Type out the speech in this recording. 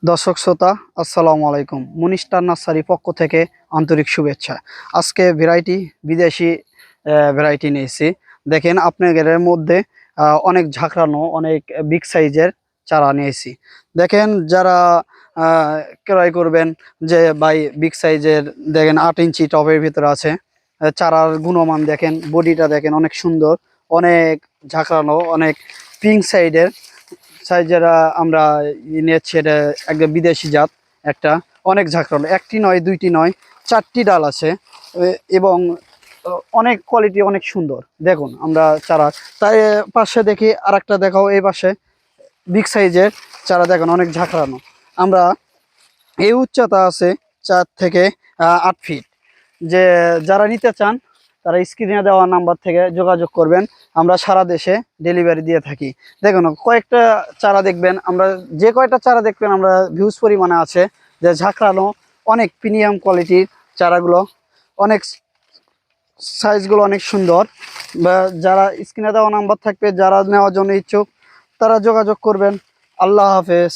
দর্শক শ্রোতা, আসসালামু আলাইকুম। মুনিস্টার নার্সারি পক্ষ থেকে আন্তরিক শুভেচ্ছা। আজকে ভ্যারাইটি বিদেশি ভ্যারাইটি নিয়েছি। দেখেন আপনাদের মধ্যে অনেক ঝাঁকড়ানো, অনেক বিগ সাইজের চারা নিয়েছি। দেখেন যারা আহ, ক্রয় করবেন যে ভাই বিগ সাইজের, দেখেন 8 ইঞ্চি টবের ভিতরে আছে। চারার গুণমান দেখেন, বডিটা দেখেন অনেক সুন্দর, অনেক ঝাঁকড়ানো, অনেক পিঙ্ক সাইজের আমরা নিয়েছি। এটা একদম বিদেশি জাত, একটা অনেক ঝাঁকড়ালো, একটি নয় দুইটি নয়, 4টি ডাল আছে। এবং অনেক কোয়ালিটি, অনেক সুন্দর। দেখুন আমরা চারা, তাই পাশে দেখি আর একটা দেখাও, এই পাশে বিগ সাইজের চারা দেখুন, অনেক ঝাঁকড়ানো। আমরা এই উচ্চতা আছে 4 থেকে 8 ফিট। যে যারা নিতে চান তারা স্ক্রিনে দেওয়া নাম্বার থেকে যোগাযোগ করবেন। আমরা সারা দেশে ডেলিভারি দিয়ে থাকি। দেখুন কয়েকটা চারা দেখবেন, আমরা যে কয়টা চারা দেখবেন আমরা ভিউজ পরিমাণে আছে, যে ঝাঁকড়ানো, অনেক প্রিমিয়াম কোয়ালিটির চারাগুলো, অনেক সাইজগুলো অনেক সুন্দর। বা যারা স্ক্রিনে দেওয়া নাম্বার থাকবে, যারা নেওয়ার জন্য ইচ্ছুক তারা যোগাযোগ করবেন। আল্লাহ হাফেজ।